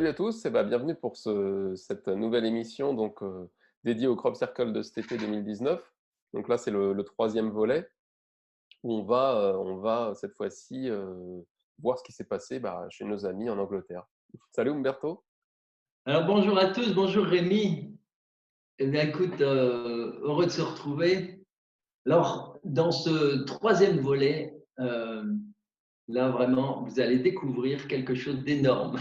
Salut à tous et bienvenue pour cette nouvelle émission dédiée au Crop Circle de cet été 2019. Donc là, c'est le troisième volet où on va cette fois-ci voir ce qui s'est passé chez nos amis en Angleterre. Salut Umberto. Alors bonjour à tous, bonjour Rémi. Eh bien écoute, heureux de se retrouver. Alors dans ce troisième volet, là vraiment, vous allez découvrir quelque chose d'énorme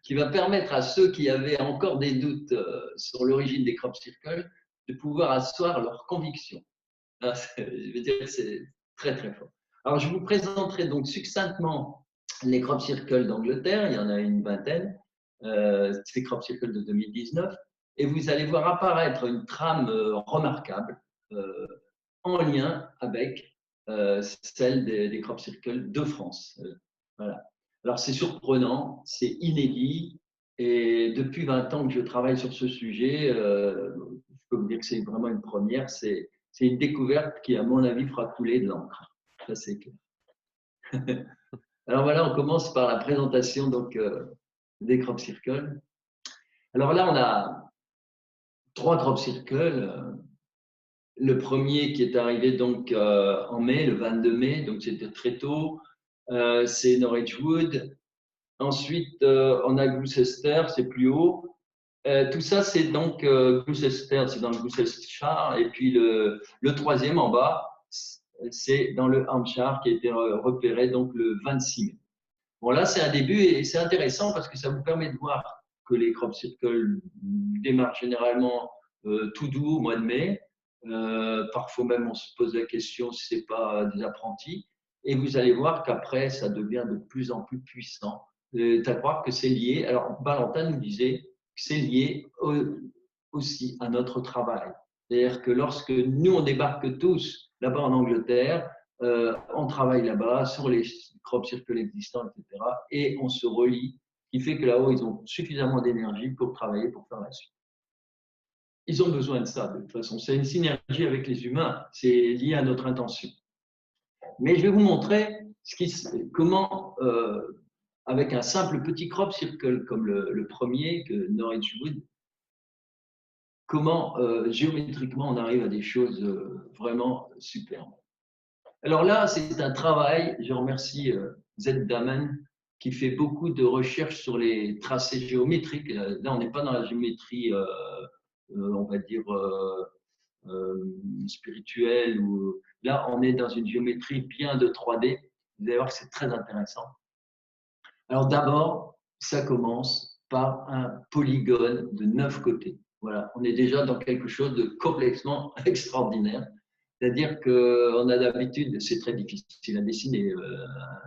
qui va permettre à ceux qui avaient encore des doutes sur l'origine des crop circles de pouvoir asseoir leurs convictions. Ah, je veux dire, c'est très très fort. Alors je vous présenterai donc succinctement les crop circles d'Angleterre, il y en a une vingtaine. C'est Crop Circle de 2019, et vous allez voir apparaître une trame remarquable en lien avec celle des Crop Circle de France. Voilà. Alors c'est surprenant, c'est inédit, et depuis 20 ans que je travaille sur ce sujet, je peux vous dire que c'est vraiment une première, c'est une découverte qui, à mon avis, fera couler de l'encre. Ça, c'est clair. Alors voilà, on commence par la présentation des crop circles. Alors là, on a trois crop circles. Le premier qui est arrivé en mai, le 22 mai, donc c'était très tôt, c'est Norwich Wood. Ensuite, on a Gloucester, c'est plus haut. Tout ça, c'est donc Gloucester, c'est dans le Gloucestershire. Et puis le troisième en bas, c'est dans le Hampshire qui a été repéré donc le 26 mai. Bon, là, c'est un début et c'est intéressant parce que ça vous permet de voir que les crop circles démarrent généralement tout doux au mois de mai. Parfois même, on se pose la question si ce n'est pas des apprentis. Et vous allez voir qu'après, ça devient de plus en plus puissant. À croire que c'est lié. Alors, Valentin nous disait que c'est lié aussi à notre travail. C'est-à-dire que lorsque nous, on débarque tous là-bas en Angleterre, on travaille là-bas sur les crop circles existants, etc. Et on se relie, ce qui fait que là-haut, ils ont suffisamment d'énergie pour travailler, pour faire la suite. Ils ont besoin de ça, de toute façon. C'est une synergie avec les humains, c'est lié à notre intention. Mais je vais vous montrer comment, avec un simple petit crop circle comme le premier, que Norwich Wood, comment géométriquement on arrive à des choses vraiment superbes. Alors là, c'est un travail, je remercie Z. Daman, qui fait beaucoup de recherches sur les tracés géométriques. Là, on n'est pas dans la géométrie, on va dire, spirituelle. Là, on est dans une géométrie bien de 3D. Vous allez voir que c'est très intéressant. Alors d'abord, ça commence par un polygone de 9 côtés. Voilà, on est déjà dans quelque chose de complètement extraordinaire. C'est-à-dire qu'on a d'habitude, c'est très difficile à dessiner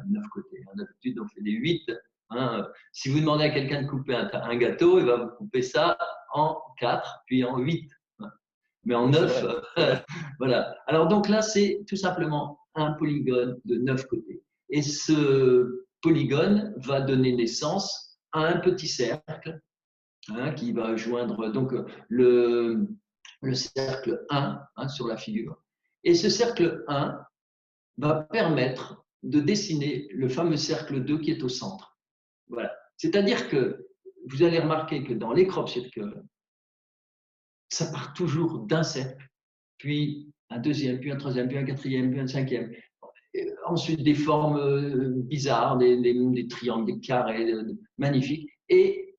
9 côtés. D'habitude, on fait des 8. Si vous demandez à quelqu'un de couper un gâteau, il va vous couper ça en 4, puis en 8. Mais en 9, voilà. Alors donc là, c'est tout simplement un polygone de 9 côtés. Et ce polygone va donner naissance à un petit cercle qui va joindre donc le cercle 1 sur la figure. Et ce cercle 1 va permettre de dessiner le fameux cercle 2 qui est au centre. Voilà. C'est-à-dire que vous allez remarquer que dans les crop circles, ça part toujours d'un cercle, puis un deuxième, puis un troisième, puis un quatrième, puis un cinquième. Et ensuite, des formes bizarres, des triangles, des carrés, magnifiques. Et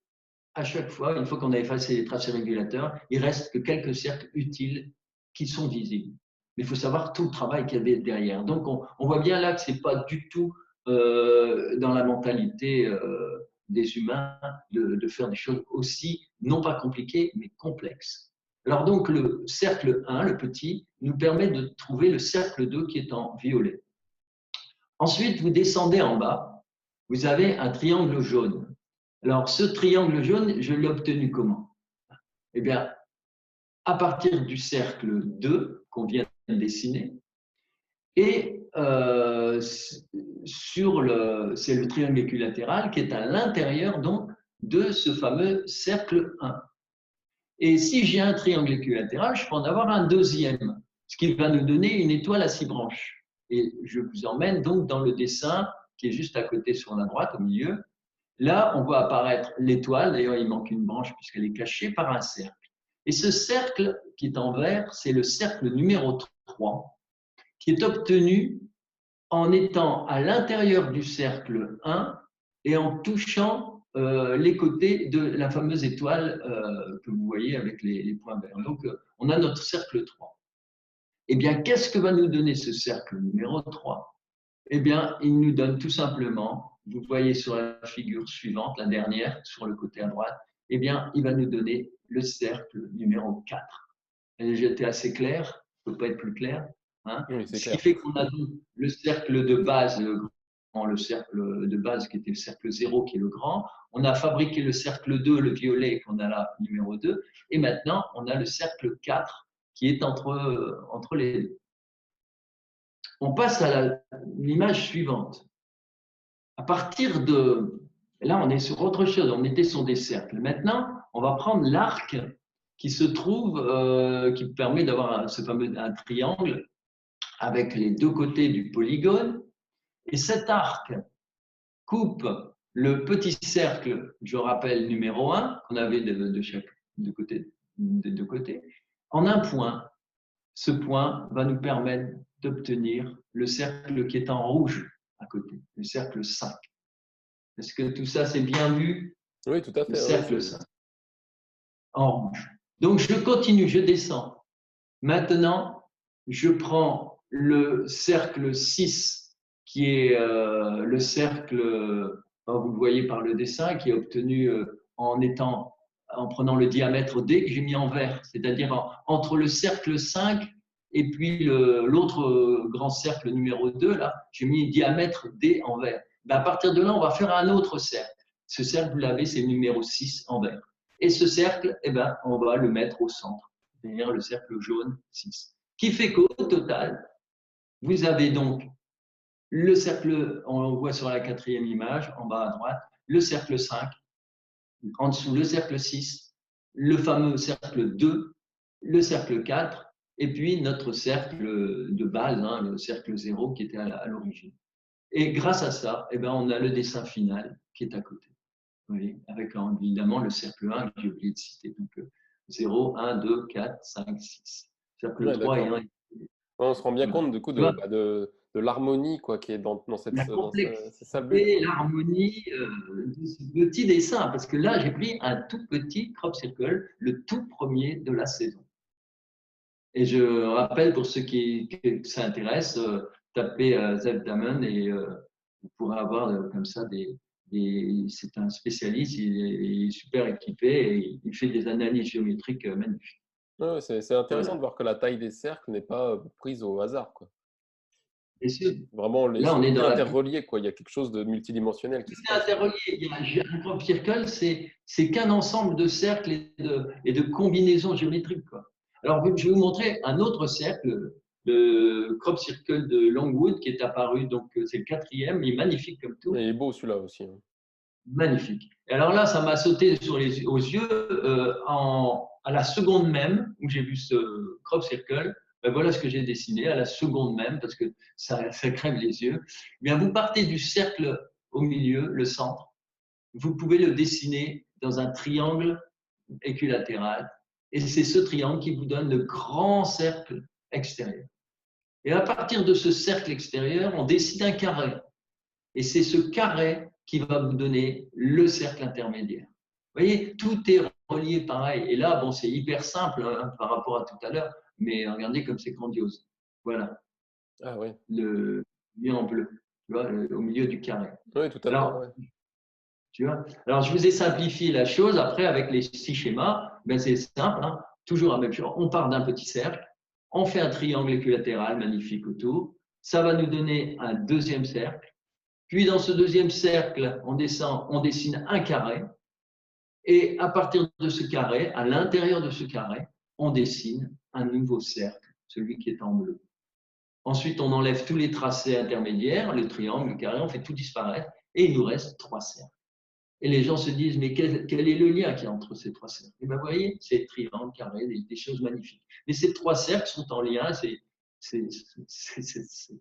à chaque fois, une fois qu'on a effacé les tracés régulateurs, il reste que quelques cercles utiles qui sont visibles. Mais il faut savoir tout le travail qu'il y a derrière. Donc, on voit bien là que ce n'est pas du tout dans la mentalité des humains de faire des choses aussi, non pas compliquées, mais complexes. Alors donc, le cercle 1, le petit, nous permet de trouver le cercle 2 qui est en violet. Ensuite, vous descendez en bas, vous avez un triangle jaune. Alors, ce triangle jaune, je l'ai obtenu comment? Eh bien, à partir du cercle 2 qu'on vient de dessiner, et c'est le triangle équilatéral qui est à l'intérieur donc de ce fameux cercle 1. Et si j'ai un triangle équilatéral, je peux en avoir un deuxième, ce qui va nous donner une étoile à 6 branches. Et je vous emmène donc dans le dessin qui est juste à côté sur la droite, au milieu. là, on voit apparaître l'étoile. D'ailleurs, il manque une branche puisqu'elle est cachée par un cercle. Et ce cercle qui est en vert, c'est le cercle numéro 3, qui est obtenu en étant à l'intérieur du cercle 1 et en touchant les côtés de la fameuse étoile que vous voyez avec les points verts. Donc, on a notre cercle 3. Eh bien, qu'est-ce que va nous donner ce cercle numéro 3? Eh bien, il nous donne tout simplement, vous voyez sur la figure suivante, la dernière, sur le côté à droite, eh bien, il va nous donner le cercle numéro 4. J'ai été assez clair, je ne peux pas être plus clair. Hein. Oui, c'est Ce qui clair. fait qu'on a donc le cercle de base, le cercle de base qui était le cercle 0 qui est le grand. On a fabriqué le cercle 2, le violet, qu'on a là, numéro 2. Et maintenant, on a le cercle 4 qui est entre les deux. On passe à l'image suivante. À partir de… Là, on est sur autre chose. On était sur des cercles. Maintenant, on va prendre l'arc qui se trouve, qui permet d'avoir ce fameux un triangle avec les deux côtés du polygone. Et cet arc coupe le petit cercle, je rappelle, numéro 1, qu'on avait de chaque de côté, des deux côtés, en un point. Ce point va nous permettre d'obtenir le cercle qui est en rouge à côté, le cercle 5. Est-ce que tout ça, c'est bien vu? Oui, tout à Le fait. cercle 5 en rouge. Donc, je continue, je descends. Maintenant, je prends le cercle 6, qui est le cercle, vous le voyez par le dessin, qui est obtenu en prenant le diamètre D que j'ai mis en vert, c'est-à-dire entre le cercle 5 et puis l'autre grand cercle numéro 2, là, j'ai mis le diamètre D en vert. Ben, à partir de là, on va faire un autre cercle. Ce cercle, vous l'avez, c'est le numéro 6 en vert. Et ce cercle, eh ben, on va le mettre au centre, c'est-à-dire le cercle jaune 6. Qui fait qu'au total, vous avez donc le cercle, on le voit sur la quatrième image, en bas à droite, le cercle 5, en dessous le cercle 6, le fameux cercle 2, le cercle 4, et puis notre cercle de base, hein, le cercle 0 qui était à l'origine. Et grâce à ça, eh ben, on a le dessin final qui est à côté. Vous voyez, avec évidemment le cercle 1 que j'ai oublié de citer. Donc 0, 1, 2, 4, 5, 6. Cercle Ouais, 3 et d'accord. 1. Ouais. On se rend bien Voilà. compte du coup Tu vois, de l'harmonie quoi, qui est dans la c'est ça le but, complexité, quoi. l'harmonie de ce petit dessin, parce que là, j'ai pris un tout petit crop circle, le tout premier de la saison. Et je rappelle pour ceux qui s'intéressent, tapez Zeb Damon et vous pourrez avoir comme ça c'est un spécialiste, il est super équipé et il fait des analyses géométriques magnifiques. Ouais, ouais, c'est intéressant Voilà. de voir que la taille des cercles n'est pas prise au hasard, quoi. Et Vraiment, ils là, on sont est bien dans la interreliés, quoi. Il y a quelque chose de multidimensionnel qui se tout est passe. interrelié. Un crop circle, c'est qu'un ensemble de cercles et de combinaisons géométriques, quoi. Alors, je vais vous montrer un autre cercle, le crop circle de Longwood, qui est apparu, donc c'est le quatrième, il est magnifique comme Il tout, est beau celui-là aussi, hein. magnifique. Et alors là, ça m'a sauté aux yeux à la seconde même où j'ai vu ce crop circle. Ben voilà ce que j'ai dessiné à la seconde même, parce que ça crève les yeux. Eh bien, vous partez du cercle au milieu, le centre. Vous pouvez le dessiner dans un triangle équilatéral. Et c'est ce triangle qui vous donne le grand cercle extérieur. Et à partir de ce cercle extérieur, on dessine un carré. Et c'est ce carré qui va vous donner le cercle intermédiaire. Vous voyez, tout est relié pareil. Et là, bon, c'est hyper simple hein, par rapport à tout à l'heure, mais regardez comme c'est grandiose. Voilà, Ah oui. le lieu en bleu, tu vois, au milieu du carré. Oui, tout à fait, Alors, ouais. tu vois, alors je vous ai simplifié la chose. Après, avec les 6 schémas, ben c'est simple, hein, toujours la même chose. On part d'un petit cercle, on fait un triangle équilatéral magnifique autour. Ça va nous donner un deuxième cercle. Puis dans ce deuxième cercle, on descend, on dessine un carré. Et à partir de ce carré, à l'intérieur de ce carré, on dessine un nouveau cercle, celui qui est en bleu. Ensuite, on enlève tous les tracés intermédiaires, le triangle, le carré, on fait tout disparaître. Et il nous reste 3 cercles. Et les gens se disent, mais quel est le lien qu'il y a entre ces 3 cercles? Et bien, vous voyez, c'est triangle, carré, des choses magnifiques. Mais ces 3 cercles sont en lien, C'est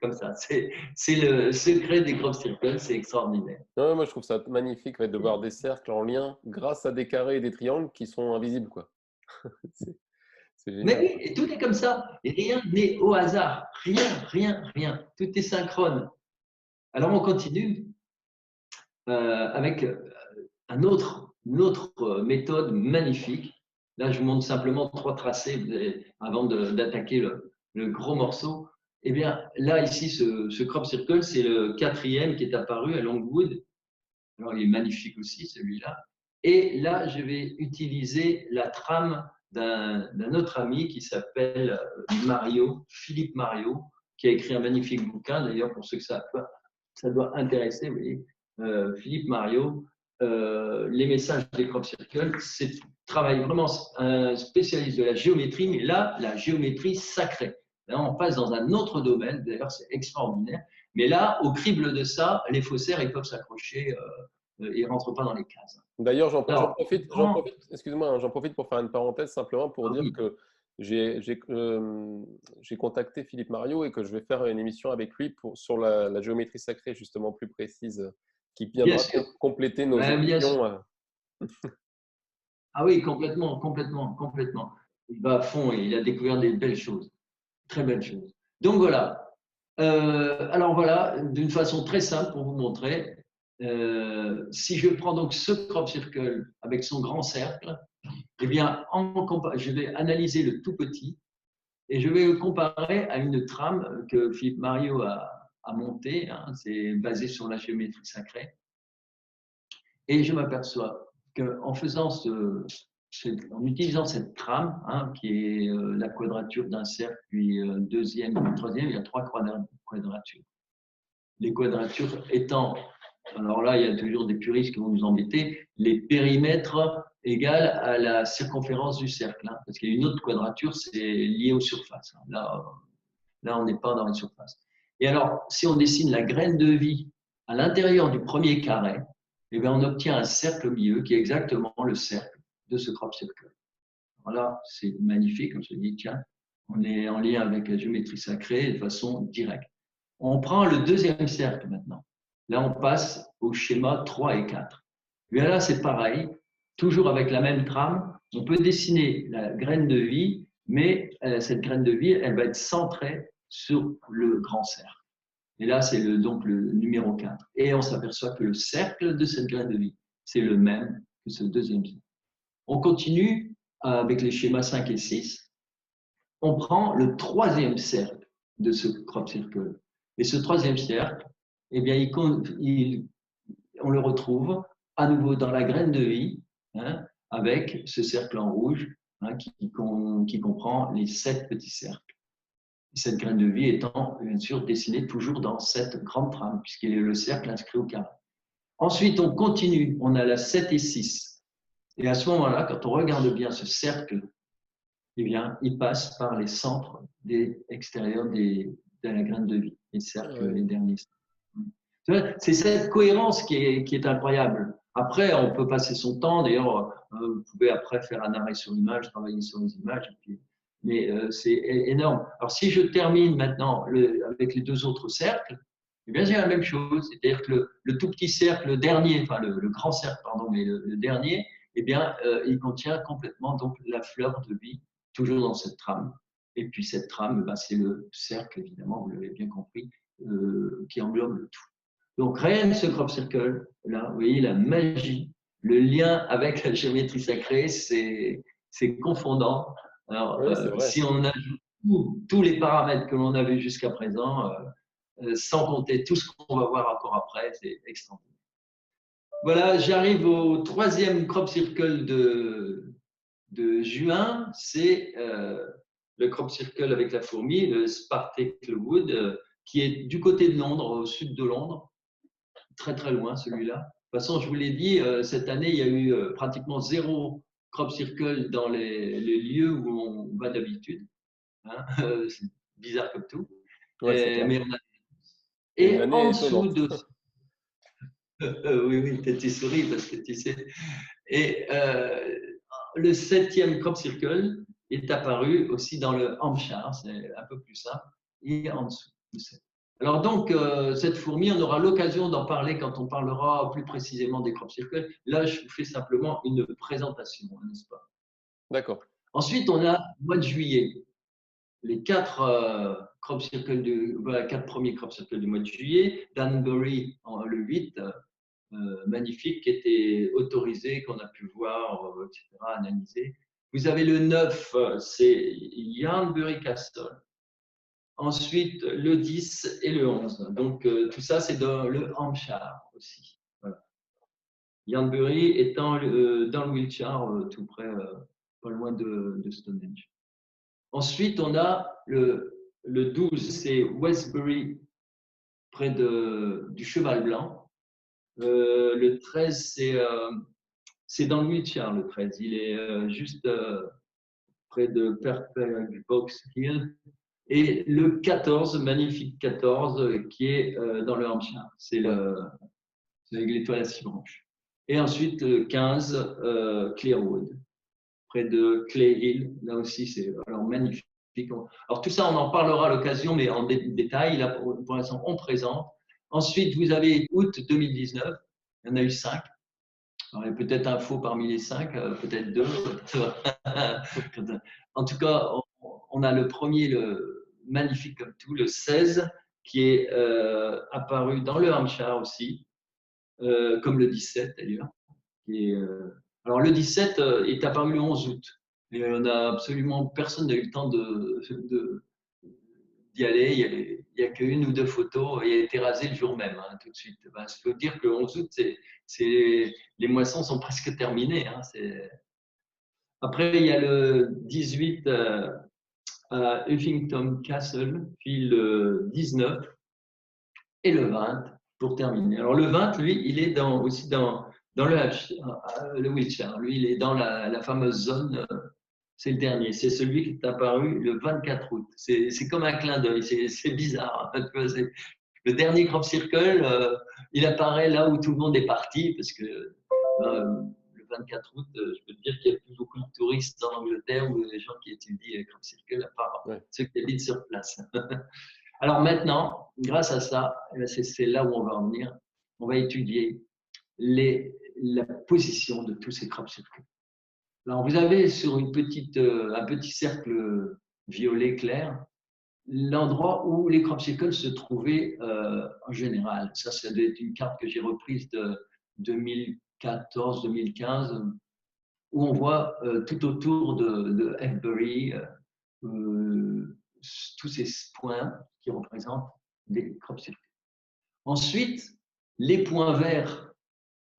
comme ça. C'est le secret des crop circles, c'est extraordinaire. Ouais, moi, je trouve ça magnifique de voir des cercles en lien grâce à des carrés et des triangles qui sont invisibles, quoi. C'est c'est Mais génial. oui, et tout est comme ça. Et rien n'est au hasard. Rien, rien, rien. Tout est synchrone. Alors on continue avec une autre méthode magnifique. Là, je vous montre simplement 3 tracés avant d'attaquer le gros morceau. Eh bien, là, ici, ce crop circle, c'est le 4e qui est apparu à Longwood. Alors, il est magnifique aussi, celui-là. Et là, je vais utiliser la trame d'un autre ami qui s'appelle Mario, Philippe Mario, qui a écrit un magnifique bouquin. D'ailleurs, pour ceux que ça doit intéresser, vous voyez, Philippe Mario, les messages des crop circles, c'est travaille vraiment un spécialiste de la géométrie, mais là, la géométrie sacrée. Là, on passe dans un autre domaine, d'ailleurs, c'est extraordinaire. Mais là, au crible de ça, les faussaires, ils peuvent s'accrocher, ils ne rentrent pas dans les cases. D'ailleurs, Alors, excuse-moi, hein, j'en profite pour faire une parenthèse simplement pour ah dire oui, que j'ai contacté Philippe Mario et que je vais faire une émission avec lui sur la géométrie sacrée, justement plus précise, qui bien viendra sûr. compléter nos Ben, bien sûr. émissions. Ah oui, complètement, complètement, complètement. Il va à fond et il a découvert des belles choses, très belles choses. Donc voilà. Alors voilà, d'une façon très simple pour vous montrer, si je prends donc ce crop circle avec son grand cercle, eh bien, je vais analyser le tout petit et je vais le comparer à une trame que Philippe Mario a montée. Hein, c'est basé sur la géométrie sacrée. Et je m'aperçois qu'en en utilisant cette trame, hein, qui est la quadrature d'un cercle, puis deuxième, puis troisième, il y a 3 quadratures. Les quadratures étant, alors là, il y a toujours des puristes qui vont nous embêter, les périmètres égales à la circonférence du cercle. Hein, parce qu'il y a une autre quadrature, c'est lié aux surfaces. Hein. Là, on n'est pas dans les surfaces. Et alors, si on dessine la graine de vie à l'intérieur du premier carré, eh bien, on obtient un cercle au milieu qui est exactement le cercle de ce crop circle. Alors là, c'est magnifique, on se dit, tiens, on est en lien avec la géométrie sacrée de façon directe. On prend le deuxième cercle maintenant. Là, on passe au schéma 3 et 4. Et bien là, c'est pareil, toujours avec la même trame. On peut dessiner la graine de vie, mais cette graine de vie, elle va être centrée sur le grand cercle. Et là, c'est donc le numéro 4. Et on s'aperçoit que le cercle de cette graine de vie, c'est le même que ce deuxième cercle. On continue avec les schémas 5 et 6. On prend le troisième cercle de ce crop circle. Et ce troisième cercle, eh bien, on le retrouve à nouveau dans la graine de vie, hein, avec ce cercle en rouge, hein, qui comprend les 7 petits cercles. Cette graine de vie étant, bien sûr, dessinée toujours dans cette grande trame, puisqu'il est le cercle inscrit au carré. Ensuite, on continue, on a la 7 et 6. Et à ce moment-là, quand on regarde bien ce cercle, eh bien, il passe par les centres extérieurs de la graine de vie, les cercles, les derniers. C'est cette cohérence qui est incroyable. Après, on peut passer son temps. D'ailleurs, vous pouvez après faire un arrêt sur l'image, travailler sur les images. Mais c'est énorme. Alors, si je termine maintenant avec les 2 autres cercles, eh bien, j'ai la même chose. C'est-à-dire que le tout petit cercle, le dernier, enfin le grand cercle, pardon, mais le dernier, eh bien, il contient complètement donc la fleur de vie, toujours dans cette trame. Et puis, cette trame, ben, c'est le cercle, évidemment, vous l'avez bien compris, qui englobe le tout. Donc, rien que ce crop circle, là, vous voyez la magie, le lien avec la géométrie sacrée, c'est confondant. Alors, Oui, c'est vrai. si on ajoute tous les paramètres que l'on a vus jusqu'à présent, sans compter tout ce qu'on va voir encore après, c'est extraordinaire. Voilà, j'arrive au 3e crop circle de juin, c'est le crop circle avec la fourmi, le Sparkle Wood, qui est du côté de Londres, au sud de Londres, très très loin celui-là. De toute façon, je vous l'ai dit, cette année, il y a eu pratiquement 0 crop circle dans les lieux où on va d'habitude. Hein, c'est bizarre comme tout. Ouais, c'est clair. Mais C'est une et en année dessous étonnante. de oui, oui, tu souris parce que tu sais. Et le 7e crop circle est apparu aussi dans le Hampshire, c'est un peu plus simple. et en dessous de 7. Alors donc, cette fourmi, on aura l'occasion d'en parler quand on parlera plus précisément des crop circles. Là, je vous fais simplement une présentation, n'est-ce pas? D'accord. Ensuite, on a le mois de juillet. Les 4 quatre premiers crop circles du mois de juillet. Danbury, le 8, magnifique, qui était autorisé, qu'on a pu voir, etc., analyser. Vous avez le 9, c'est Yarnbury Castle. Ensuite, le 10 et le 11. Donc, tout ça, c'est dans le Hampshire aussi. Voilà. Yarnbury étant dans le Wiltshire, tout près, pas loin de Stonehenge. Ensuite, on a le 12, c'est Westbury, près du Cheval Blanc. Le 13, c'est dans le Wiltshire, le 13. Il est juste près de Perfect Box Hill. Et le 14, magnifique 14, qui est dans le Hampshire. C'est avec l'étoile à 6 branches. Et ensuite, le 15, Clearwood, près de Clay Hill. Là aussi, c'est alors magnifique. Alors tout ça, on en parlera à l'occasion, mais en détail. Là, pour l'instant, on présente. Ensuite, vous avez août 2019. Il y en a eu 5. Alors, il y a peut-être un faux parmi les 5, peut-être 2. En tout cas, on a le premier, le magnifique comme tout, le 16, qui est apparu dans le Hampshire aussi, comme le 17 d'ailleurs. Alors le 17 est apparu le 11 août. Et on a absolument personne n'a eu le temps d'y aller. Il n'y a qu'une ou deux photos et il a été rasé le jour même, hein, tout de suite. Ben, je peux dire que le 11 août, les moissons sont presque terminées. Hein, Après, il y a le 18 à Huffington Castle, puis le 19 et le 20 pour terminer. Alors le 20, lui, il est aussi dans le Wiltshire. Lui, il est dans la fameuse zone, c'est le dernier. C'est celui qui est apparu le 24 août. C'est comme un clin d'œil, c'est bizarre. Le dernier crop circle, il apparaît là où tout le monde est parti, parce que le 24 août, je peux te dire qu'il y a plus beaucoup de touristes en Angleterre ou des gens qui étudient les crop circles, à part ceux qui habitent sur place. Alors maintenant, grâce à ça, c'est là où on va en venir, on va étudier la position de tous ces crop circles. Alors vous avez sur un petit cercle violet clair l'endroit où les crop circles se trouvaient en général. Ça doit être une carte que j'ai reprise de 2014-2015 où on voit tout autour de Avebury tous ces points qui représentent des crop circles. Ensuite, les points verts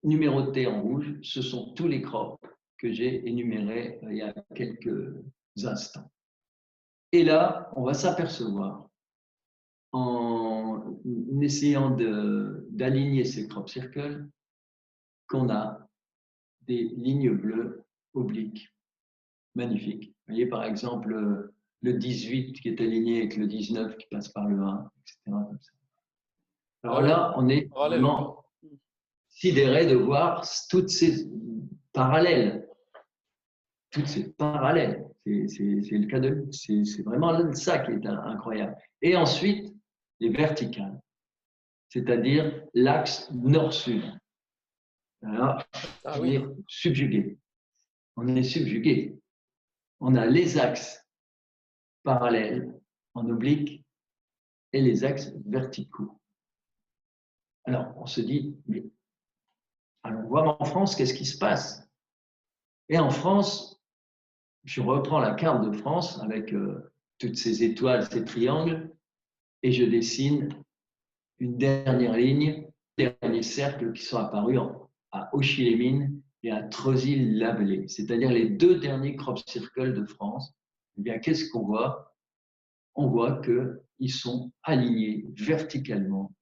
numérotés en rouge, ce sont tous les crops que j'ai énumérés il y a quelques instants. Et là, on va s'apercevoir, en essayant d'aligner ces crop circles, qu'on a des lignes bleues obliques magnifiques. Vous voyez par exemple le 18 qui est aligné avec le 19 qui passe par le 1, etc. Comme ça. Alors là, on est vraiment sidéré de voir toutes ces parallèles. Toutes ces parallèles. C'est le cas de. C'est vraiment ça qui est incroyable. Et ensuite, les verticales, c'est-à-dire l'axe nord-sud. Alors, on est subjugué. On est subjugué. On a les axes parallèles en oblique et les axes verticaux. Alors, on se dit, mais allons voir en France, qu'est-ce qui se passe? Et en France, je reprends la carte de France avec toutes ces étoiles, ces triangles, et je dessine une dernière ligne, dernier cercle qui sont apparus à Auchy-les-Mines et à Treuzil-la-Vallée, c'est-à-dire les deux derniers crop circles de France. Eh bien, qu'est-ce qu'on voit? On voit qu'ils sont alignés verticalement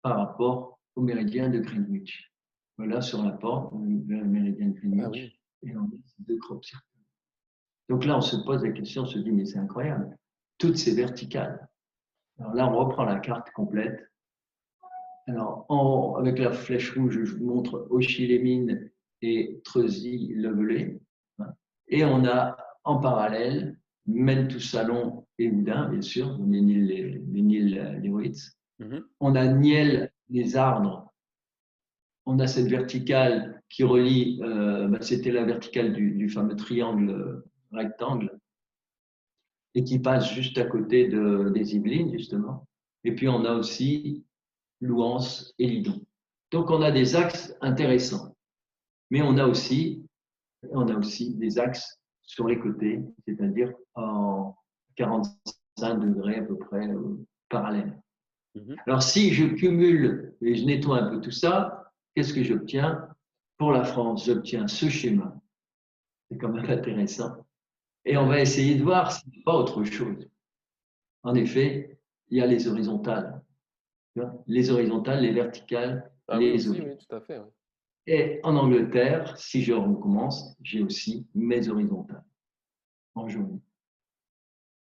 par rapport au méridien de Greenwich. Voilà sur la porte, le méridien de Greenwich, et on a ces deux crop circles. Donc là, on se pose la question, on se dit, mais c'est incroyable, toutes ces verticales. Alors là, on reprend la carte complète. Alors, avec la flèche rouge, je vous montre Auchy-les-Mines et Treuzil-la-Vallée. Et on a en parallèle Mentou-Salon et Oudin, bien sûr, les Nils Leroitz. Mhm. On a Niel les Ardres. On a cette verticale qui relie, c'était la verticale du fameux triangle rectangle, et qui passe juste à côté des Yvelines, justement. Et puis, on a aussi Louance et Lidon. Donc, on a des axes intéressants. Mais on a aussi des axes sur les côtés, c'est-à-dire en 45 degrés à peu près parallèles. Mhm. Alors, si je cumule et je nettoie un peu tout ça, qu'est-ce que j'obtiens? Pour la France, j'obtiens ce schéma. C'est quand même intéressant. Et on va essayer de voir s'il n'y a pas autre chose. En effet, il y a les horizontales. Les horizontales, les verticales, Ah oui, les aussi, obliques. oui, tout à fait. Oui. Et en Angleterre, si je recommence, j'ai aussi mes horizontales en jaune.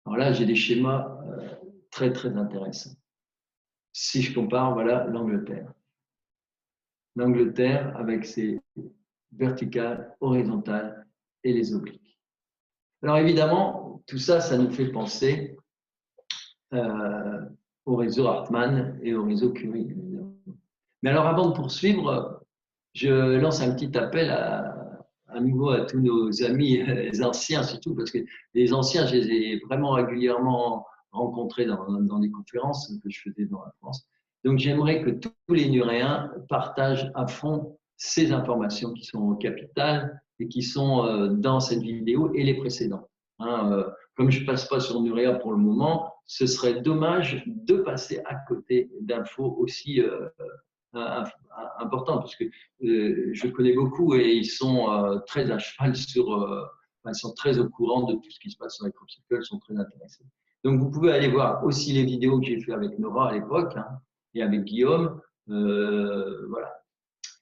Alors là, j'ai des schémas très, très intéressants. Si je compare, voilà l'Angleterre. L'Angleterre avec ses verticales, horizontales et les obliques. Alors évidemment, tout ça, ça nous fait penser au réseau Hartmann et au réseau Curie. Évidemment. Mais alors avant de poursuivre, je lance un petit appel à nouveau à tous nos amis anciens, surtout parce que les anciens, je les ai vraiment régulièrement rencontrés dans des conférences que je faisais dans la France. Donc j'aimerais que tous les Nuréens partagent à fond ces informations qui sont capitales et qui sont dans cette vidéo et les précédentes. Comme je ne passe pas sur Nurea pour le moment, ce serait dommage de passer à côté d'infos aussi importantes, parce que je connais beaucoup et ils sont très à cheval ils sont très au courant de tout ce qui se passe sur les crop circles, ils sont très intéressés. Donc vous pouvez aller voir aussi les vidéos que j'ai fait avec Nora à l'époque et avec Guillaume. Voilà.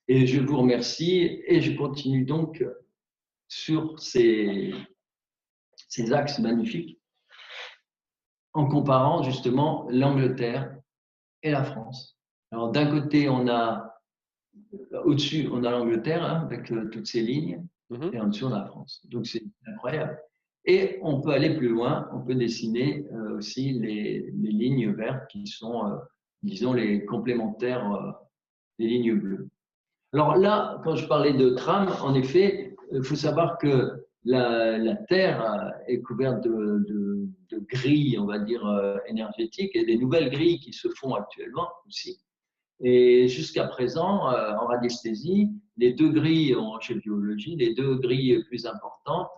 Et je vous remercie et je continue donc sur ces axes magnifiques en comparant justement l'Angleterre et la France. Alors d'un côté, on a au-dessus, on a l'Angleterre avec toutes ces lignes Mhm. et en dessous, on a la France. Donc c'est incroyable. Et on peut aller plus loin, on peut dessiner aussi les lignes vertes qui sont, disons, les complémentaires des lignes bleues. Alors là, quand je parlais de trame, en effet, il faut savoir que la Terre est couverte de grilles, on va dire, énergétiques et des nouvelles grilles qui se font actuellement aussi. Et jusqu'à présent, en radiesthésie, les deux grilles, chez biologie, les deux grilles plus importantes,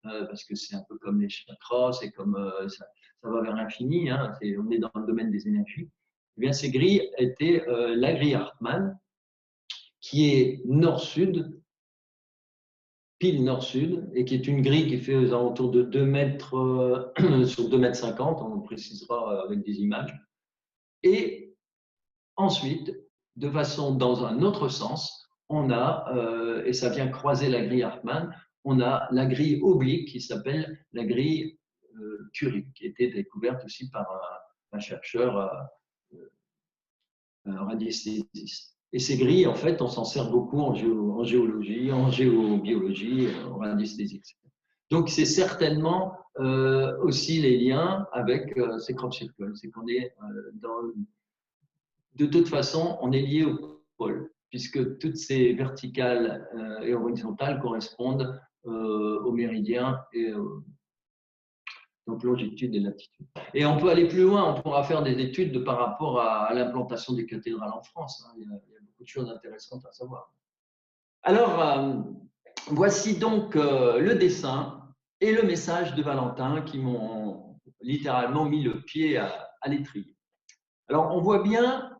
parce que c'est un peu comme les chakras, c'est comme ça va vers l'infini, on est dans le domaine des énergies. Eh bien, ces grilles étaient la grille Hartmann, qui est nord-sud, pile nord-sud, et qui est une grille qui fait aux alentours de 2 mètres sur 2 mètres 50, on précisera avec des images. Et ensuite, de façon dans un autre sens, on a, et ça vient croiser la grille Hartmann, on a la grille oblique qui s'appelle la grille Curie, qui a été découverte aussi par un chercheur radiesthésiste. Et ces grilles, en fait, on s'en sert beaucoup en géologie, en géobiologie, en radiesthésie, etc. Donc, c'est certainement aussi les liens avec ces crop circles. C'est qu'on est de toute façon, on est lié au pôle, puisque toutes ces verticales et horizontales correspondent aux méridiens et donc longitude et latitude. Et on peut aller plus loin, on pourra faire des études par rapport à l'implantation des cathédrales en France. Il y a beaucoup de choses intéressantes à savoir. Alors, voici donc le dessin et le message de Valentin qui m'ont littéralement mis le pied à l'étrier. Alors, on voit bien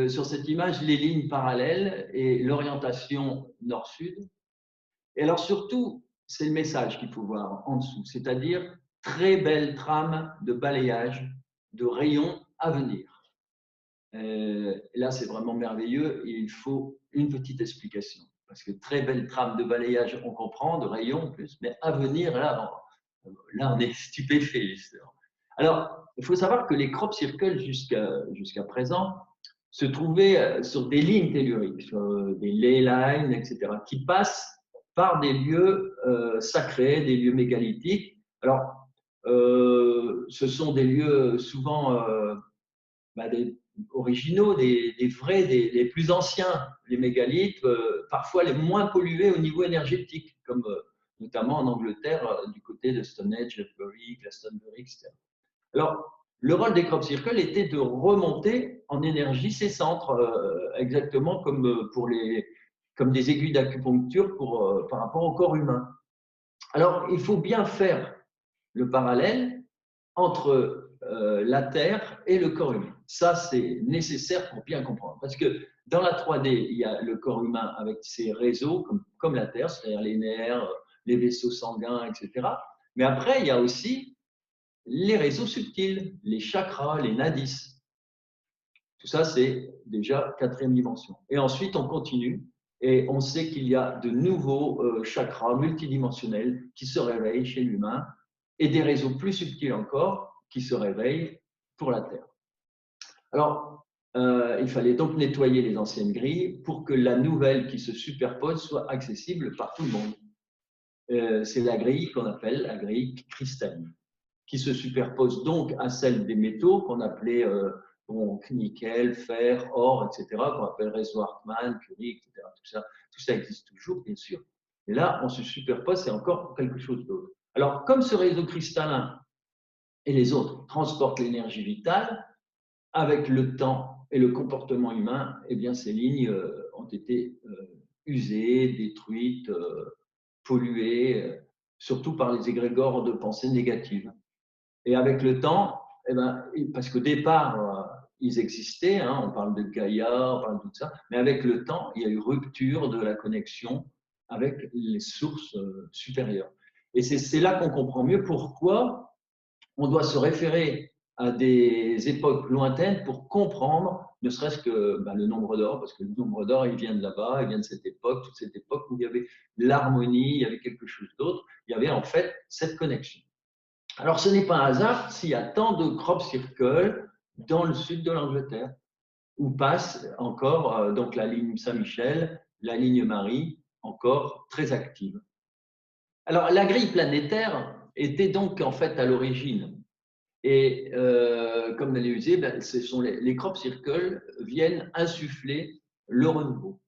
sur cette image les lignes parallèles et l'orientation nord-sud. Et alors, surtout, c'est le message qu'il faut voir en dessous, c'est-à-dire très belle trame de balayage de rayons à venir. Là, c'est vraiment merveilleux et il faut une petite explication. Parce que très belle trame de balayage, on comprend, de rayons en plus, mais à venir, là, on est stupéfait, justement. Alors, il faut savoir que les crop circles, jusqu'à présent, se trouvaient sur des lignes telluriques, sur des ley lines, etc., qui passent par des lieux sacrés, des lieux mégalithiques. Alors, Ce sont des lieux souvent des originaux, des vrais, les plus anciens, les mégalithes, parfois les moins pollués au niveau énergétique, comme notamment en Angleterre, du côté de Stonehenge, Bury, Glastonbury, etc. Alors, le rôle des crop circles était de remonter en énergie ces centres, exactement comme, comme des aiguilles d'acupuncture par rapport au corps humain. Alors, il faut bien faire le parallèle entre la Terre et le corps humain. Ça, c'est nécessaire pour bien comprendre. Parce que dans la 3D, il y a le corps humain avec ses réseaux, comme la Terre, c'est-à-dire les nerfs, les vaisseaux sanguins, etc. Mais après, il y a aussi les réseaux subtils, les chakras, les nadis. Tout ça, c'est déjà quatrième dimension. Et ensuite, on continue et on sait qu'il y a de nouveaux chakras multidimensionnels qui se réveillent chez l'humain et des réseaux plus subtils encore qui se réveillent pour la Terre. Alors, il fallait donc nettoyer les anciennes grilles pour que la nouvelle qui se superpose soit accessible par tout le monde. C'est la grille qu'on appelle la grille cristalline, qui se superpose donc à celle des métaux qu'on appelait nickel, fer, or, etc., qu'on appelle réseau Hartmann, Curie, etc. Tout ça existe toujours, bien sûr. Et là, on se superpose, c'est encore quelque chose d'autre. Alors, comme ce réseau cristallin et les autres transportent l'énergie vitale, avec le temps et le comportement humain, eh bien, ces lignes ont été usées, détruites, polluées, surtout par les égrégores de pensée négatives. Et avec le temps, eh ben, parce qu'au départ, ils existaient, hein, on parle de Gaïa, on parle de tout ça, mais avec le temps, il y a eu rupture de la connexion avec les sources supérieures. Et c'est là qu'on comprend mieux pourquoi on doit se référer à des époques lointaines pour comprendre, ne serait-ce que le nombre d'or, parce que le nombre d'or, il vient de là-bas, il vient de cette époque, toute cette époque où il y avait l'harmonie, il y avait quelque chose d'autre, il y avait en fait cette connexion. Alors, ce n'est pas un hasard s'il y a tant de crop circles dans le sud de l'Angleterre, où passe encore donc la ligne Saint-Michel, la ligne Marie, encore très active. Alors, la grille planétaire était donc en fait à l'origine. Et comme elle est usée, ce sont les crop circles viennent insuffler le renouveau.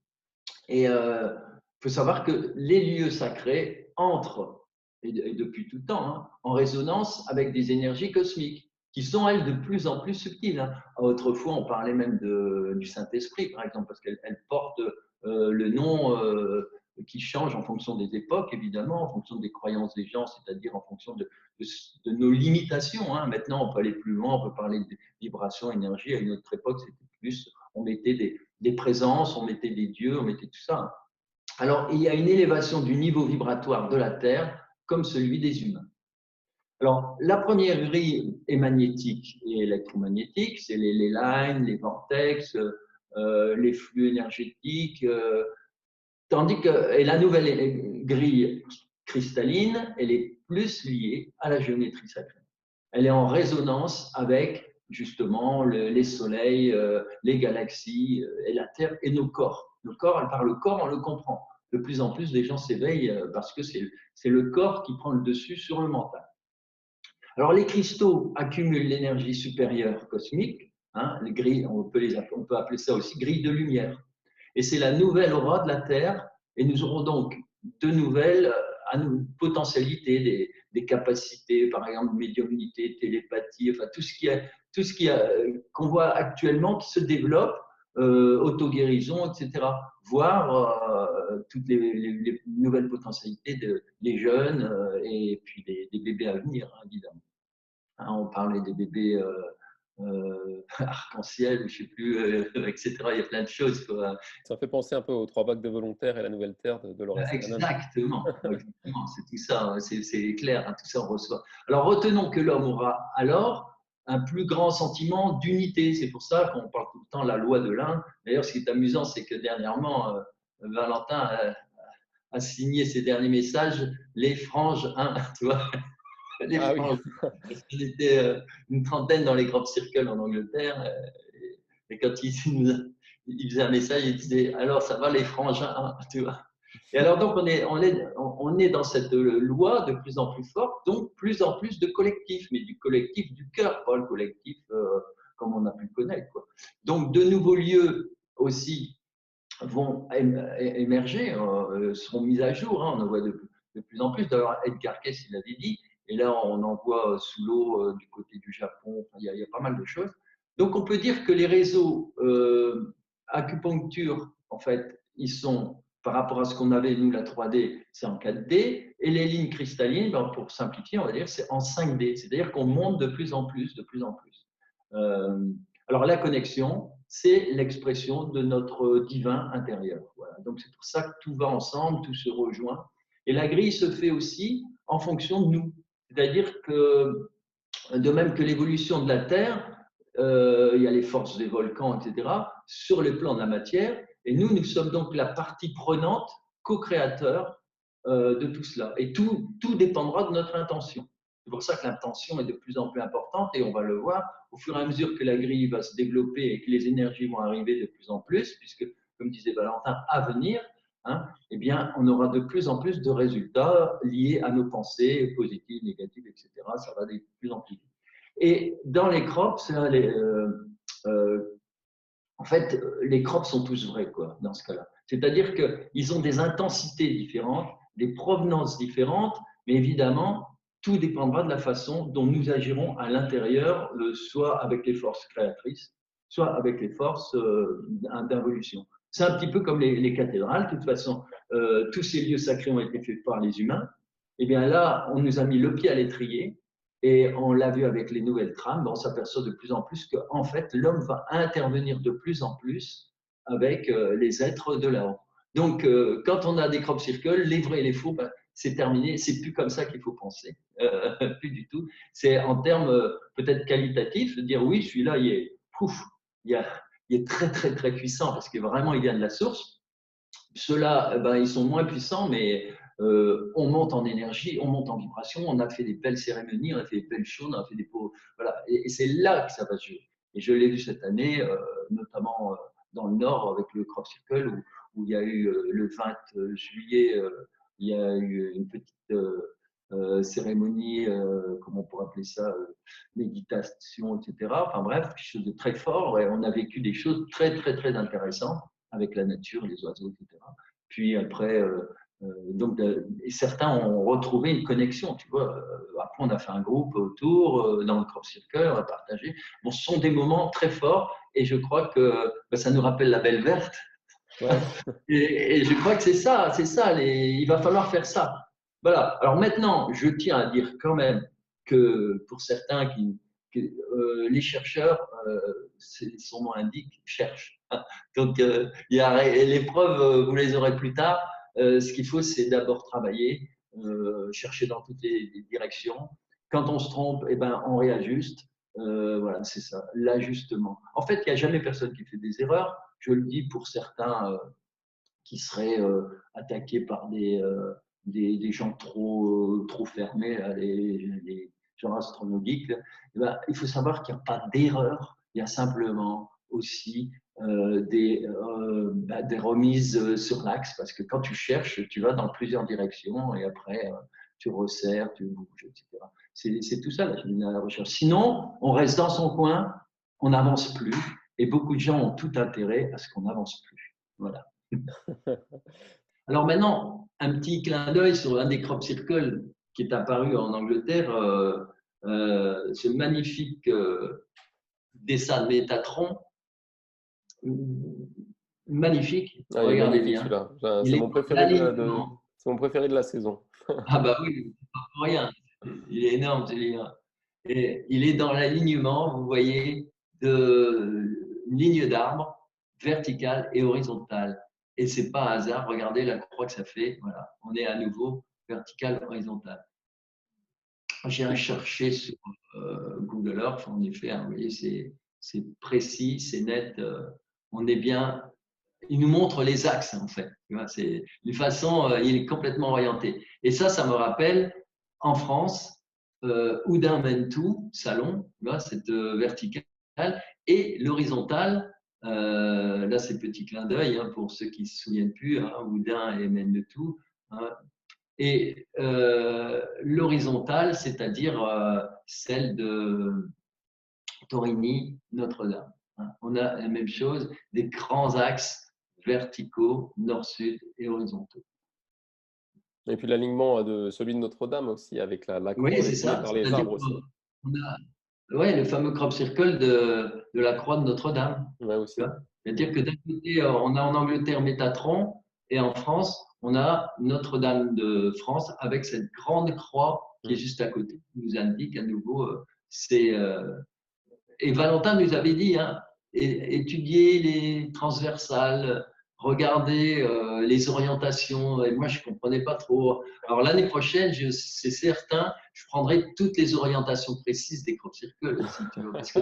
Et il faut savoir que les lieux sacrés entrent, et depuis tout le temps, hein, en résonance avec des énergies cosmiques qui sont, elles, de plus en plus subtiles. Hein. Autrefois, on parlait même du Saint-Esprit, par exemple, parce qu'elle porte le nom qui change en fonction des époques, évidemment, en fonction des croyances des gens, c'est-à-dire en fonction de nos limitations. Hein. Maintenant, on peut aller plus loin, on peut parler de vibrations, énergie. À une autre époque, c'était plus, on mettait des présences, on mettait des dieux, on mettait tout ça. Alors, il y a une élévation du niveau vibratoire de la Terre comme celui des humains. Alors, la première grille est magnétique et électromagnétique, c'est les lines, les vortex, les flux énergétiques, tandis que la nouvelle grille cristalline, elle est plus liée à la géométrie sacrée. Elle est en résonance avec justement les soleils, les galaxies, et la Terre et nos corps. Par le corps, on le comprend. De plus en plus, les gens s'éveillent parce que c'est le corps qui prend le dessus sur le mental. Alors, les cristaux accumulent l'énergie supérieure cosmique. Hein, les grilles, on peut appeler ça aussi grille de lumière. Et c'est la nouvelle aura de la Terre. Et nous aurons donc de nouvelles potentialités, des capacités, par exemple, médiumnité, télépathie, enfin tout ce qu'on voit actuellement qui se développe, auto-guérison, etc. Voir toutes les nouvelles potentialités des jeunes et puis des bébés à venir, hein, évidemment. Hein, on parlait des bébés arc-en-ciel, je ne sais plus, etc. Il y a plein de choses. Quoi. Ça fait penser un peu aux 3 vagues de volontaires et la nouvelle Terre de Laurence Kahneman. Exactement, c'est tout ça, c'est clair, hein, tout ça on reçoit. Alors retenons que l'homme aura alors un plus grand sentiment d'unité. C'est pour ça qu'on parle tout le temps de la loi de l'un. D'ailleurs, ce qui est amusant, c'est que dernièrement, Valentin a signé ses derniers messages, les franges 1, tu vois. Les franges. Oui. Il était une trentaine dans les crop circles en Angleterre. Et quand il faisait un message, il disait alors ça va les frangins, tu vois. Et alors, donc, on est dans cette loi de plus en plus forte, donc plus en plus de collectifs, mais du collectif du cœur, pas le collectif comme on a pu le connaître, quoi. Donc, de nouveaux lieux aussi vont émerger, seront mis à jour. Hein, on en voit de plus en plus. D'ailleurs, Edgar Cayce, il l'avait dit. Et là, on en voit sous l'eau du côté du Japon. Enfin, il y a pas mal de choses. Donc, on peut dire que les réseaux acupuncture, en fait, ils sont, par rapport à ce qu'on avait, nous, la 3D, c'est en 4D. Et les lignes cristallines, ben, pour simplifier, on va dire, c'est en 5D. C'est-à-dire qu'on monte de plus en plus, de plus en plus. Alors, la connexion, c'est l'expression de notre divin intérieur. Voilà. Donc, c'est pour ça que tout va ensemble, tout se rejoint. Et la grille se fait aussi en fonction de nous. C'est-à-dire que, de même que l'évolution de la Terre, il y a les forces des volcans, etc., sur le plan de la matière. Et nous, nous sommes donc la partie prenante, co-créateur de tout cela. Et tout dépendra de notre intention. C'est pour ça que l'intention est de plus en plus importante et on va le voir au fur et à mesure que la grille va se développer et que les énergies vont arriver de plus en plus, puisque, comme disait Valentin, à venir, hein, eh bien, on aura de plus en plus de résultats liés à nos pensées positives, négatives, etc. Ça va de plus en plus vite. Et dans les crops, en fait, les crops sont tous vrais, quoi, dans ce cas-là. C'est-à-dire qu'ils ont des intensités différentes, des provenances différentes, mais évidemment, tout dépendra de la façon dont nous agirons à l'intérieur, soit avec les forces créatrices, soit avec les forces d'involution. C'est un petit peu comme les cathédrales. De toute façon, tous ces lieux sacrés ont été faits par les humains. Et bien là, on nous a mis le pied à l'étrier. Et on l'a vu avec les nouvelles trames, on s'aperçoit de plus en plus qu'en fait, l'homme va intervenir de plus en plus avec les êtres de là-haut. Donc, quand on a des crop circles, les vrais et les faux, ben, c'est terminé. C'est plus comme ça qu'il faut penser, plus du tout. C'est en termes peut-être qualitatifs, de dire oui, celui-là, il est très très très puissant parce que vraiment il vient de la source. Ceux-là, ben, ils sont moins puissants, mais on monte en énergie, on monte en vibration. On a fait des belles cérémonies, on a fait des belles choses, on a fait des pots. Voilà. Et c'est là que ça va se jouer. Et je l'ai vu cette année, notamment dans le Nord, avec le Crop Circle, où il y a eu le 20 juillet, il y a eu une petite cérémonie, comment on pourrait appeler ça, méditation, etc. Enfin bref, quelque chose de très fort. Et on a vécu des choses très, très, très intéressantes avec la nature, les oiseaux, etc. Puis après, donc, et certains ont retrouvé une connexion, tu vois. Après, on a fait un groupe autour, dans le Crop Circle, on a partagé. Bon, ce sont des moments très forts et je crois que ça nous rappelle la Belle Verte. Ouais. Et je crois que c'est ça, il va falloir faire ça. Voilà. Alors maintenant, je tiens à dire quand même que pour certains les chercheurs, son nom indique, cherchent. Donc, il y a les preuves, vous les aurez plus tard. Ce qu'il faut, c'est d'abord travailler, chercher dans toutes les directions. Quand on se trompe, eh ben, on réajuste. Voilà, c'est ça, l'ajustement. En fait, il n'y a jamais personne qui fait des erreurs. Je le dis pour certains qui seraient attaqués par des gens trop fermés, là, les gens astronomiques. Eh ben, il faut savoir qu'il n'y a pas d'erreur, il y a simplement aussi des remises sur l'axe, parce que quand tu cherches, tu vas dans plusieurs directions et après tu resserres, tu bouges, etc. C'est tout ça la recherche. Sinon, on reste dans son coin, on n'avance plus, et beaucoup de gens ont tout intérêt à ce qu'on n'avance plus. Voilà. Alors maintenant, un petit clin d'œil sur un des crop circles qui est apparu en Angleterre, ce magnifique dessin de Métatron, magnifique. Ah, regardez bien. C'est mon préféré de la saison. Ah bah oui, pas pour rien. Il est énorme, celui-là. Et il est dans l'alignement, vous voyez, de ligne d'arbre verticale et horizontale. Et ce n'est pas un hasard, regardez la croix que ça fait. Voilà, on est à nouveau vertical, horizontal. J'ai cherché sur Google Earth, en effet, hein, vous voyez, c'est précis, c'est net. On est bien. Il nous montre les axes, en fait. C'est d'une façon, il est complètement orienté. Et ça me rappelle, en France, Oudin Mentou, salon, cette verticale, et l'horizontale, Là, c'est petit clin d'œil hein, pour ceux qui ne se souviennent plus, hein, Oudin et Mène-le-Tout. Hein. Et l'horizontale, c'est-à-dire celle de Torigny, Notre-Dame. Hein. On a la même chose, des grands axes verticaux, nord-sud et horizontaux. Et puis l'alignement de celui de Notre-Dame aussi, avec la Oui, croix c'est détournée ça. par les C'est-à-dire arbres aussi. qu'on a ouais, le fameux crop circle de la croix de Notre-Dame. Ouais, Tu aussi. vois. Mm. C'est-à-dire que d'un côté, on a en Angleterre Métatron et en France, on a Notre-Dame de France avec cette grande croix qui est Mm. juste à côté. Qui nous indique à nouveau, c'est. Et Valentin nous avait dit, hein, étudier les transversales, regarder les orientations. Et moi, je ne comprenais pas trop. Alors l'année prochaine, c'est certain, je prendrai toutes les orientations précises des crop circles, si tu veux. Parce que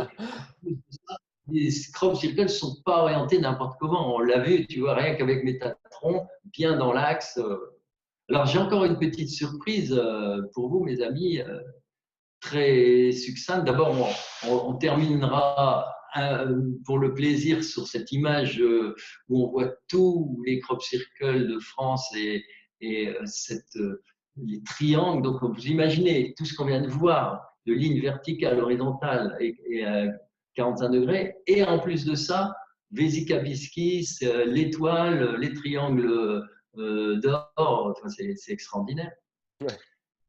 les crop circles ne sont pas orientés n'importe comment. On l'a vu, tu vois, rien qu'avec Métatron, bien dans l'axe. Alors j'ai encore une petite surprise pour vous, mes amis. Très succincte. D'abord, on terminera pour le plaisir sur cette image où on voit tous les crop circles de France et les triangles. Donc, vous imaginez tout ce qu'on vient de voir, de lignes verticales, horizontales et à 45 degrés. Et en plus de ça, Vesica Bisquis, l'étoile, les triangles d'or. Enfin, c'est extraordinaire. Ouais.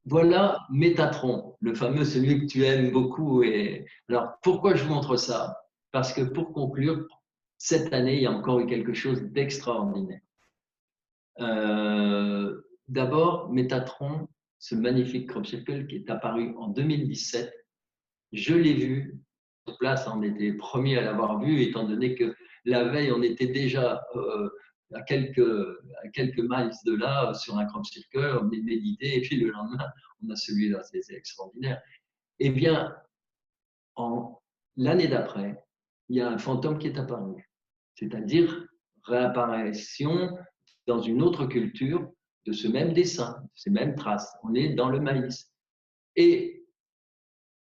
Voilà Métatron, le fameux, celui que tu aimes beaucoup. Et alors, pourquoi je vous montre ça? Parce que pour conclure, cette année, il y a encore eu quelque chose d'extraordinaire. D'abord, Métatron, ce magnifique crop circle qui est apparu en 2017, je l'ai vu sur place, on était les premiers à l'avoir vu, étant donné que la veille, on était déjà à quelques miles de là, sur un crop circle, on est médité, et puis le lendemain, on a celui-là, c'est extraordinaire. Eh bien, l'année d'après, il y a un fantôme qui est apparu, c'est-à-dire réapparition dans une autre culture de ce même dessin, de ces mêmes traces. On est dans le maïs. Et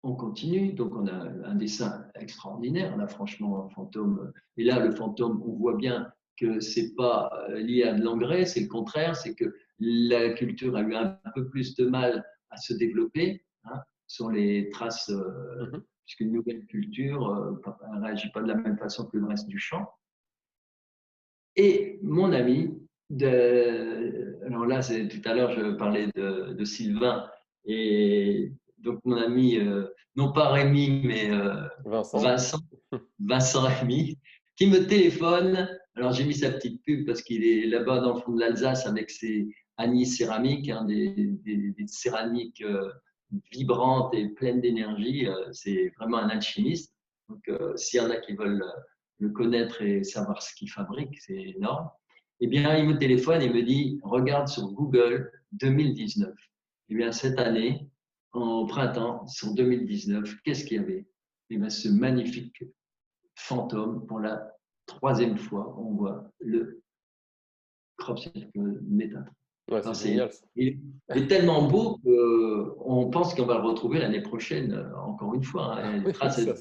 on continue, donc on a un dessin extraordinaire, on a franchement un fantôme. Et là, le fantôme, on voit bien que c'est pas lié à de l'engrais, c'est le contraire, c'est que la culture a eu un peu plus de mal à se développer, hein, sur les traces, Mhm. puisqu'une nouvelle culture ne réagit pas de la même façon que le reste du champ. Et mon ami, alors là, tout à l'heure, je parlais de Sylvain, et donc mon ami, non pas Rémi, mais Vincent. Vincent, Vincent Rémy, qui me téléphone. Alors j'ai mis sa petite pub parce qu'il est là-bas dans le fond de l'Alsace avec ses Anis céramiques, hein, des céramiques vibrantes et pleines d'énergie. C'est vraiment un alchimiste. Donc s'il y en a qui veulent le connaître et savoir ce qu'il fabrique, c'est énorme. Eh bien, il me téléphone et me dit, regarde sur Google 2019. Eh bien, cette année, au printemps, sur 2019, qu'est-ce qu'il y avait? Eh bien, ce magnifique fantôme, pour la troisième fois, on voit le crop circle Métatron. Ouais, Enfin, c'est génial. il est tellement beau qu'on pense qu'on va le retrouver l'année prochaine, encore une fois. Hein, les Oui, traces. ça.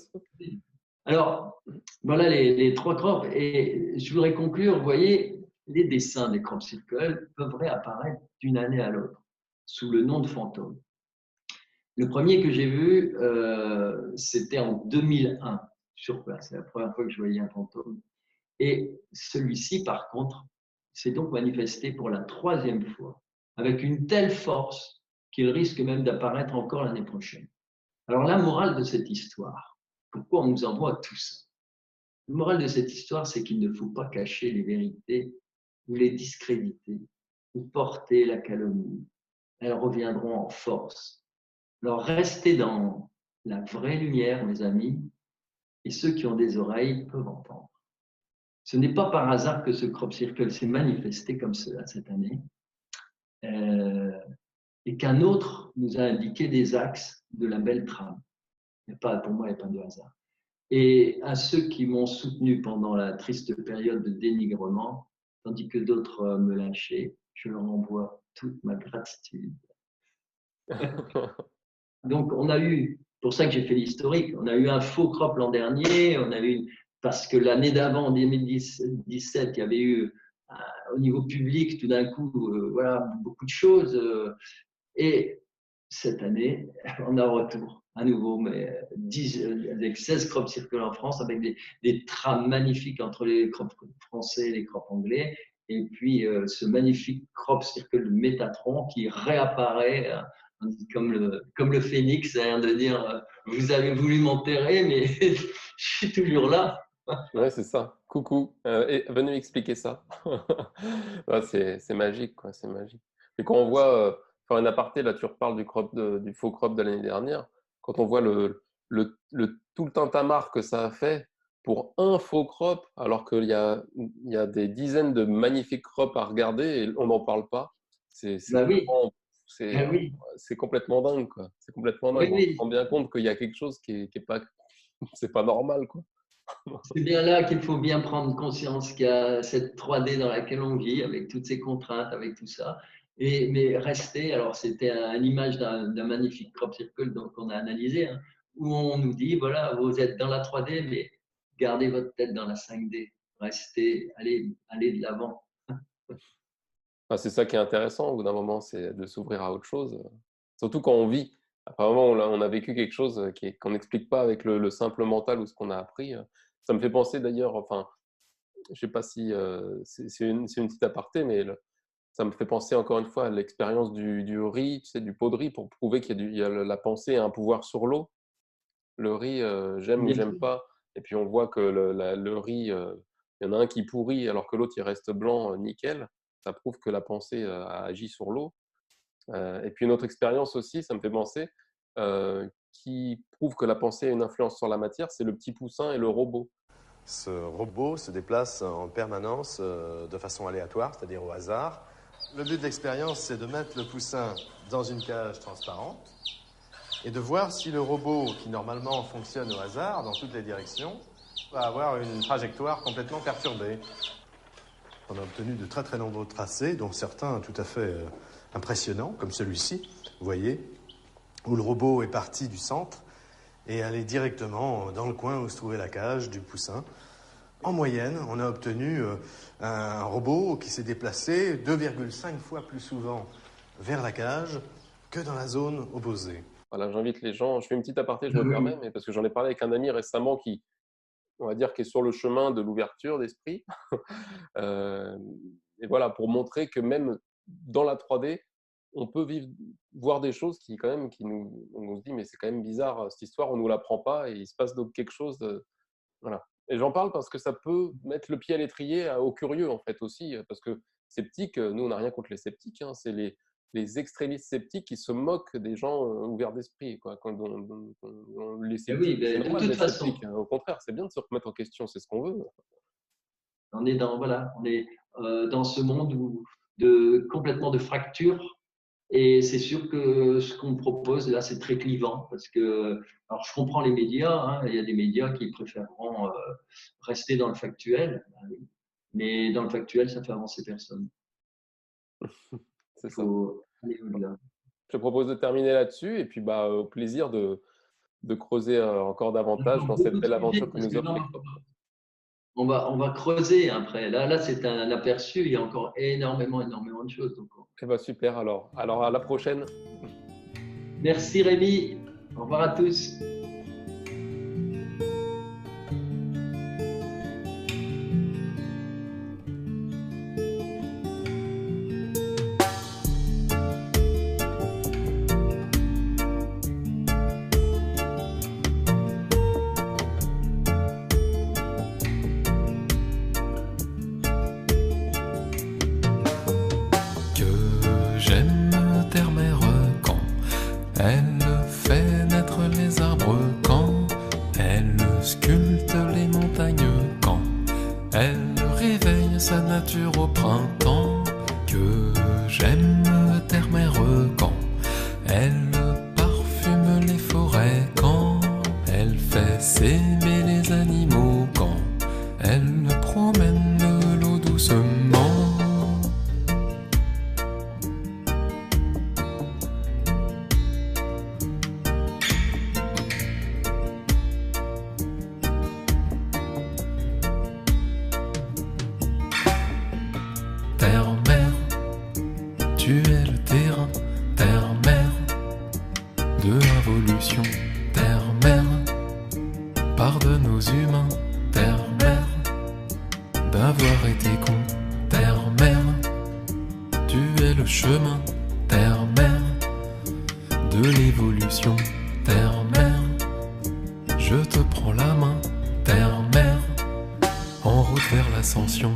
Alors, voilà les trois crops. Et je voudrais conclure, vous voyez, les dessins des crop circles peuvent réapparaître d'une année à l'autre sous le nom de fantômes. Le premier que j'ai vu, c'était en 2001 sur place. C'est la première fois que je voyais un fantôme. Et celui-ci, par contre, s'est donc manifesté pour la troisième fois avec une telle force qu'il risque même d'apparaître encore l'année prochaine. Alors, la morale de cette histoire, pourquoi on nous envoie tout ça? La morale de cette histoire, c'est qu'il ne faut pas cacher les vérités ou les discréditer ou porter la calomnie. Elles reviendront en force. Alors, restez dans la vraie lumière, mes amis, et ceux qui ont des oreilles peuvent entendre. Ce n'est pas par hasard que ce crop circle s'est manifesté comme cela cette année, et qu'un autre nous a indiqué des axes de la belle trame. Pour moi, il n'y a pas de hasard. Et à ceux qui m'ont soutenu pendant la triste période de dénigrement, tandis que d'autres me lynchaient, je leur envoie toute ma gratitude. Donc, on a eu, pour ça que j'ai fait l'historique, on a eu un faux crop l'an dernier, on a eu parce que l'année d'avant, en 2017, il y avait eu au niveau public tout d'un coup voilà, beaucoup de choses. Et cette année, on a un retour à nouveau, mais 10, avec 16 crop circles en France, avec des trams magnifiques entre les crop français et les crop anglais. Et puis ce magnifique crop circle Métatron qui réapparaît comme le phénix, hein, de dire vous avez voulu m'enterrer, mais je suis toujours là. Ouais, c'est ça. Coucou, et venez m'expliquer ça. Ouais, c'est magique, quoi, c'est magique. Et quand on voit, faire un aparté, là, tu reparles du faux crop de l'année dernière. Quand on voit tout le tintamarre que ça a fait pour un faux crop, alors qu'il y a des dizaines de magnifiques crops à regarder et on n'en parle pas, c'est Ben oui, vraiment, c'est, ben oui, c'est complètement dingue, quoi. C'est complètement oui, dingue. On se oui. rend bien compte qu'il y a quelque chose qui est pas, c'est pas normal, quoi. C'est bien là qu'il faut bien prendre conscience qu'il y a cette 3D dans laquelle on vit, avec toutes ces contraintes, avec tout ça. Mais rester, alors c'était l'image d'un magnifique crop circle qu'on a analysé, hein, où on nous dit, voilà, vous êtes dans la 3D, mais gardez votre tête dans la 5D. Restez, allez de l'avant. Enfin, c'est ça qui est intéressant au bout d'un moment, c'est de s'ouvrir à autre chose. Surtout quand on vit. Apparemment, on a vécu quelque chose qu'on n'explique pas avec le simple mental ou ce qu'on a appris. Ça me fait penser d'ailleurs, enfin, je sais pas si c'est une petite aparté, mais ça me fait penser encore une fois à l'expérience du riz, tu sais, du pot de riz, pour prouver qu'il y a la pensée a un pouvoir sur l'eau. Le riz, j'aime ou Bien j'aime sûr. pas. Et puis on voit que le riz, il y en a un qui pourrit alors que l'autre il reste blanc, nickel. Ça prouve que la pensée a agi sur l'eau. Et puis une autre expérience aussi, ça me fait penser, qui prouve que la pensée a une influence sur la matière, c'est le petit poussin et le robot. Ce robot se déplace en permanence de façon aléatoire, c'est-à-dire au hasard. Le but de l'expérience, c'est de mettre le poussin dans une cage transparente et de voir si le robot, qui normalement fonctionne au hasard dans toutes les directions, va avoir une trajectoire complètement perturbée. On a obtenu de très très nombreux tracés, dont certains tout à fait impressionnants, comme celui-ci, vous voyez, où le robot est parti du centre et allé directement dans le coin où se trouvait la cage du poussin. En moyenne, on a obtenu un robot qui s'est déplacé 2,5 fois plus souvent vers la cage que dans la zone opposée. Voilà, j'invite les gens, je fais une petite aparté, je me permets, mais parce que j'en ai parlé avec un ami récemment qui, on va dire, qui est sur le chemin de l'ouverture d'esprit. Euh, et voilà, pour montrer que même dans la 3D, on peut voir des choses qui, quand même, on se dit, mais c'est quand même bizarre cette histoire, on ne nous l'apprend pas et il se passe donc quelque chose. Voilà. Et j'en parle parce que ça peut mettre le pied à l'étrier aux curieux, en fait, aussi. Parce que sceptiques, nous, on n'a rien contre les sceptiques. Hein, c'est les extrémistes sceptiques qui se moquent des gens ouverts d'esprit. Quoi. Les Et oui, sceptiques, c'est ben, de normal toute d'être façon, sceptique. Hein. Au contraire, c'est bien de se remettre en question, c'est ce qu'on veut. on est dans ce monde complètement de fracture. Et c'est sûr que ce qu'on propose là, c'est très clivant parce que, alors je comprends les médias, hein, il y a des médias qui préféreront rester dans le factuel, mais dans le factuel, ça fait avancer personne. C'est Il ça. faut aller au-delà. Je te propose de terminer là-dessus et puis bah, au plaisir de creuser encore davantage Encore dans cette beaucoup de belle sujets aventure que parce nous que là, offre les crop. on va creuser après. Là, c'est un aperçu. Il y a encore énormément de choses. Donc, Eh ben, super alors à la prochaine. merci Rémi. Au revoir à tous. Que j'aime terre-mère quand elle fait naître les arbres, quand elle sculpte les montagnes, quand elle réveille sa nature au printemps. Que j'aime terre-mère quand elle parfume les forêts, quand elle fait s'aimer les animaux, quand elle promène l'eau doucement. d'avoir été con. Terre-mère, tu es le chemin. Terre-mère, de l'évolution. Terre-mère, je te prends la main. Terre-mère, en route vers l'ascension.